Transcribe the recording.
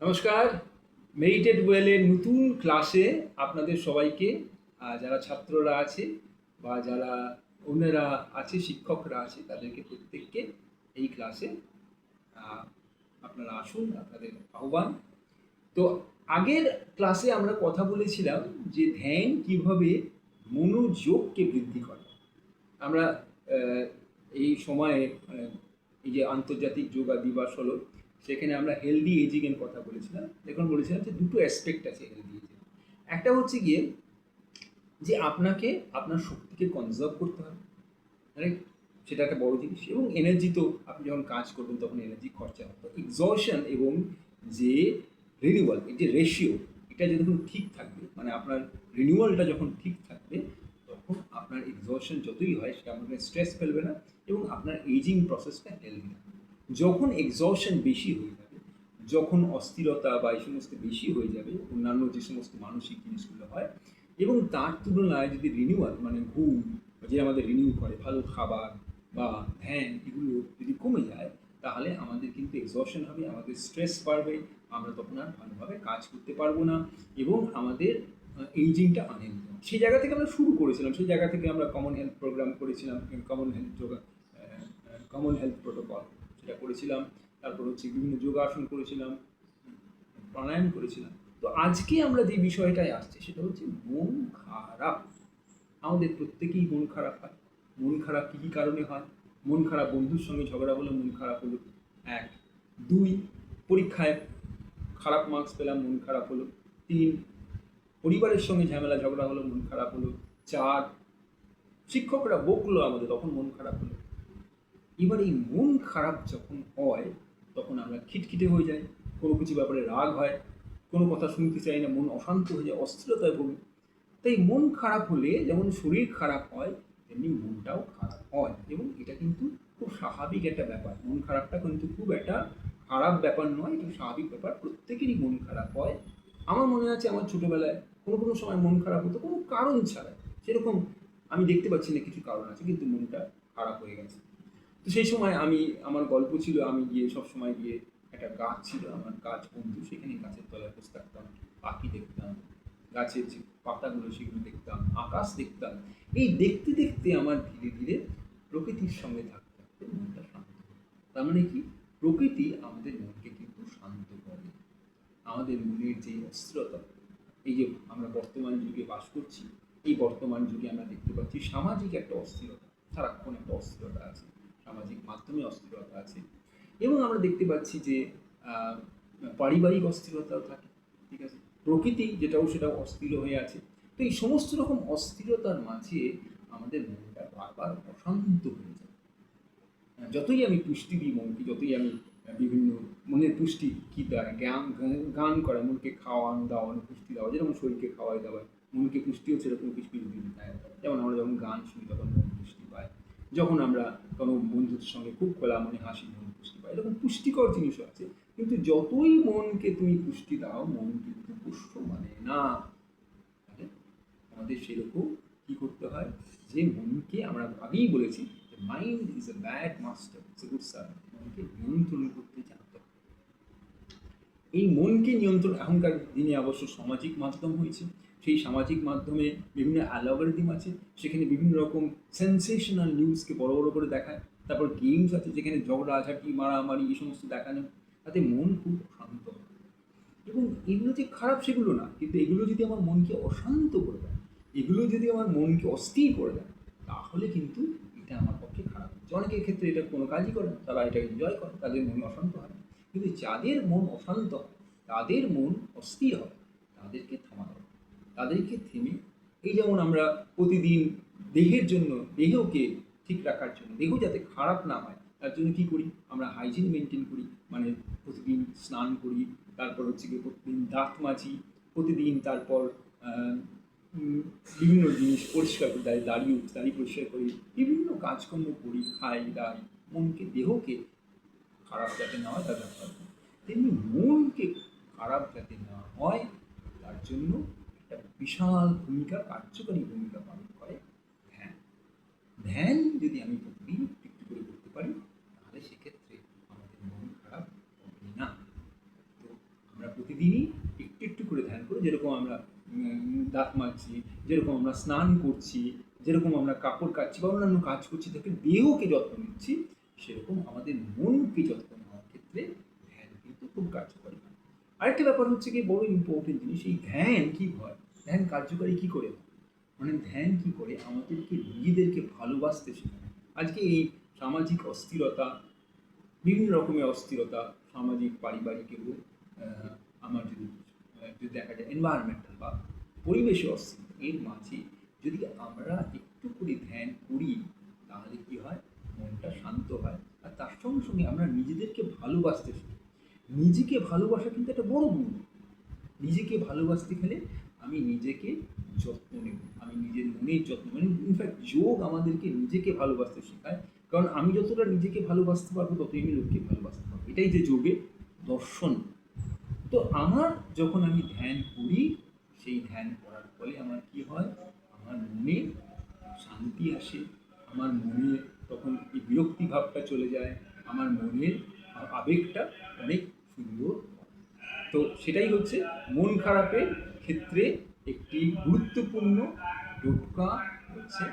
নমস্কার। মেরিটেড ওয়েলের নতুন ক্লাসে আপনাদের সবাইকে, যারা ছাত্ররা আছে বা যারা অন্যরা আছে, শিক্ষকরা আছে, তাদেরকে প্রত্যেককে এই ক্লাসে আহ, আপনারা আসুন, আপনাদের আহ্বান। তো আগের ক্লাসে আমরা কথা বলেছিলাম যে ধ্যান কিভাবে মনোযোগকে বৃদ্ধি করে। আমরা আহ, এই সময়ে এই যে আন্তর্জাতিক যোগা দিবস হলো, সেখানে আমরা হেলদি এজিং এর কথা বলেছিলাম। এখন বলেছিলাম যে দুটো অ্যাসপেক্ট আছে হেলদি এজিং। একটা হচ্ছে গিয়ে যে আপনাকে আপনার শক্তিকে কনজার্ভ করতে হবে, মানে সেটা একটা বড় জিনিস। এবং এনার্জি তো আপনি যখন কাজ করবেন তখন এনার্জি খরচা হবে, এক্সশন এবং যে রিনিউয়াল, এই যে রেশিও, এটা যখন ঠিক থাকবে, মানে আপনার রিনিউয়ালটা যখন ঠিক থাকবে, তখন আপনার এক্সশন যতই হয় সেটা আপনাকে স্ট্রেস ফেলবে না এবং আপনার এজিং প্রসেসটা হেলদি থাকবে। যখন এক্সশন বেশি হয়ে যাবে, যখন অস্থিরতা বা এই সমস্ত বেশি হয়ে যাবে, অন্যান্য যে সমস্ত মানসিক জিনিসগুলো হয়, এবং তার তুলনায় যদি রিনিউয়াল মানে ঘুম, যে আমাদের রিনিউ করে, ভালো খাবার বা ধ্যান, এগুলো যদি কমে যায়, তাহলে আমাদের কিন্তু এক্সশন হবে, আমাদের স্ট্রেস বাড়বে, আমরা তখন আর ভালোভাবে কাজ করতে পারবো না এবং আমাদের এইজিংটা আনহেলদি। সেই জায়গা থেকে আমরা শুরু করেছিলাম, সেই জায়গা থেকে আমরা কমন হেলথ প্রোগ্রাম করেছিলাম, common health yoga, common health protocol সেটা করেছিলাম। তারপর হচ্ছে বিভিন্ন যোগাসন করেছিলাম, প্রাণায়াম করেছিলাম। তো আজকে আমরা যে বিষয়টায় আসছি সেটা হচ্ছে মন খারাপ। আমাদের প্রত্যেকেই মন খারাপ হয়। মন খারাপ কী কী কারণে হয়? মন খারাপ, বন্ধুর সঙ্গে ঝগড়া হলো মন খারাপ হলো, এক। দুই, পরীক্ষায় খারাপ মার্কস পেলাম, মন খারাপ হলো। তিন, পরিবারের সঙ্গে ঝামেলা ঝগড়া হলো, মন খারাপ হলো। চার, শিক্ষকরা বকলো আমাদের, তখন মন খারাপ হলো। এবার এই মন খারাপ যখন হয়, তখন আমরা খিটখিটে হয়ে যাই, কোনো কিছু ব্যাপারে রাগ হয়, কোনো কথা শুনতে চাই না, মন অশান্ত হয়ে যায়, অস্থিরতায় ভুগি। তাই মন খারাপ হলে যেমন শরীর খারাপ হয়, তেমনি মনটাও খারাপ হয় এবং এটা কিন্তু খুব স্বাভাবিক একটা ব্যাপার। মন খারাপটা কিন্তু খুব একটা খারাপ ব্যাপার নয়, এটা স্বাভাবিক ব্যাপার, প্রত্যেকেরই মন খারাপ হয়। আমার মনে আছে আমার ছোটোবেলায় কোনো কোনো সময় মন খারাপ হতো কোনো কারণ ছাড়া, সেরকম আমি দেখতে পাচ্ছি না কিছু কারণ আছে, কিন্তু মনটা খারাপ হয়ে গেছে। তো সেই সময় আমি, আমার গল্প ছিল, আমি গিয়ে সব সময় গিয়ে, একটা গাছ ছিল আমার গাছ বন্ধু, সেখানে গাছের তলায় বসে থাকতাম, পাখি দেখতাম, গাছের যে পাতাগুলো সেগুলো দেখতাম, আকাশ দেখতাম। এই দেখতে দেখতে আমার ধীরে ধীরে প্রকৃতির সঙ্গে থাকতে থাকতে মনটা শান্ত হলো। তার মানে কি, প্রকৃতি আমাদের মনকে কিন্তু শান্ত করে। আমাদের মনের যে অস্থিরতা, এই যে আমরা বর্তমান যুগে বাস করছি, এই বর্তমান যুগে আমরা দেখতে পাচ্ছি সামাজিক একটা অস্থিরতা, সারাক্ষণ একটা অস্থিরতা আছে, সামাজিক মাধ্যমে অস্থিরতা আছে, এবং আমরা দেখতে পাচ্ছি যে আহ, পারিবারিক অস্থিরতাও থাকে, ঠিক আছে, প্রকৃতি যেটাও সেটাও অস্থির হয়ে আছে। তো এই সমস্ত রকম অস্থিরতার মাঝে আমাদের মনটা বারবার অশান্ত হয়ে যায়। যতই আমি পুষ্টি দিই মনকে, যতই আমি বিভিন্ন মনের পুষ্টি কী দেয়, জ্ঞান, গান করা, মনকে খাওয়ানো দাওয়ানো, পুষ্টি দেওয়া, যেরকম শরীরকে খাওয়াই দাওয়ায় মনকে পুষ্টিও সেরকম কিছু কিছু দিন দেয়। যেমন আমরা যখন গান শুনি তখন মন পুষ্টি পায়, যখন আমরা কোনো বন্ধুদের সঙ্গে খুব খোলা মনে হাসি, মন পুষ্টি পায়। এরকম পুষ্টিকর জিনিসও আছে, কিন্তু যতই মনকে তুমি পুষ্টি দাও, মন কিন্তু পুষ্ট মানে না। তাহলে আমাদের সেরকম কী করতে হয়, যে মনকে, আমরা আগেই বলেছি যে mind is a bad master, it's a good servant, মনকে নিয়ন্ত্রণ করতে জানতে হবে। এই মনকে নিয়ন্ত্রণ, এখনকার দিনে অবশ্য সামাজিক মাধ্যম হয়েছে, সেই সামাজিক মাধ্যমে বিভিন্ন অ্যালগরিদম আছে, সেখানে বিভিন্ন রকম সেন্সেশনাল নিউজকে বড় বড় করে দেখায়। তারপর গেমস আছে যেখানে ঝগড়াঝাটি, মারামারি, এই সমস্ত দেখানো, তাতে মন খুব শান্ত হয়। এবং এগুলো যে খারাপ সেগুলো না, কিন্তু এগুলো যদি আমার মনকে অশান্ত করে দেয়, এগুলো যদি আমার মনকে অস্থির করে দেয়, তাহলে কিন্তু এটা আমার পক্ষে খারাপ হচ্ছে। অনেকের ক্ষেত্রে এটা কোনো কাজই করে না, তারা এটা এনজয় করে, তাদের মন অশান্ত হয়। কিন্তু যাদের মন অশান্ত হয়, তাদের মন অস্থির হয়, তাদেরকে থামাতে হবে, তাদেরকে থেমে, এই যেমন আমরা প্রতিদিন দেহের জন্য, দেহকে ঠিক রাখার জন্য, দেহ যাতে খারাপ না হয় তার জন্য কী করি, আমরা হাইজিন মেনটেন করি, মানে প্রতিদিন স্নান করি, তারপর হচ্ছে গিয়ে প্রতিদিন দাঁত মাজি, প্রতিদিন তারপর আহ, বিভিন্ন জিনিস পরিষ্কার করি, দাঁড়িয়ে দাড়ি পরিষ্কার করি, বিভিন্ন কাজকর্ম করি, খাই দাই, মনকে, দেহকে খারাপ যাতে না হয় তার ব্যাপার। তেমনি মনকে খারাপ যাতে না হয় তার জন্য একটা বিশাল ভূমিকা, কার্যকারী ভূমিকা পালন করে ধ্যান। ধ্যান যদি আমি প্রতিদিন একটু একটু করে করতে পারি, তাহলে সেক্ষেত্রে আমাদের মন খারাপ হবে না। তো আমরা প্রতিদিনই একটু একটু করে ধ্যান করে, যেরকম আমরা দাঁত মাজছি, যেরকম আমরা স্নান করছি, যেরকম আমরা কাপড় কাচ্ছি বা অন্যান্য কাজ করছি, তাকে দেহকে যত্ন নিচ্ছি, সেরকম আমাদের মনকে যত্ন নেওয়ার ক্ষেত্রে ধ্যান কিন্তু খুব কার্যকরী হয়। আরেকটা ব্যাপার হচ্ছে কি, বড় ইম্পর্টেন্ট জিনিস, এই ধ্যান কি হয়, ধ্যান কার্যকারী কি করে হয়, মানে ধ্যান কি করে আমাদেরকে নিজেদেরকে ভালোবাসতে শেখায়। আজকে এই সামাজিক অস্থিরতা, বিভিন্ন রকমের অস্থিরতা, সামাজিক, পারিবারিক এবং আমার যদি দেখা যায় এনভায়রনমেন্টাল বা পরিবেশে অস্থিরতা, এর মাঝে যদি আমরা একটু করে ধ্যান করি, তাহলে কি হয়, মনটা শান্ত হয়। আর তার সঙ্গে সঙ্গে আমরা নিজেদেরকে ভালোবাসতে শিখি। নিজেকে ভালোবাসা কিন্তু একটা বড় গুণ। নিজেকে ভালোবাসতে গেলে আমি নিজেকে যত্ন নেব, আমি নিজের মনের যত্ন, মানে ইনফ্যাক্ট যোগ আমাদেরকে নিজেকে ভালোবাসতে শেখায়। কারণ আমি যতটা নিজেকে ভালোবাসতে পারবো, ততই আমি লোককে ভালোবাসতে পারবো, এটাই যে যোগের দর্শন। তো আমার যখন আমি ধ্যান করি, সেই ধ্যান করার ফলে আমার কি হয়, আমার মনে শান্তি আসে, আমার মনে তখন এই বিরক্তি ভাবটা চলে যায়, আমার মনের আবেগটা অনেক সুন্দর। তো সেটাই হচ্ছে মন খারাপের ক্ষেত্রে একটি গুরুত্বপূর্ণ টোটকা হচ্ছে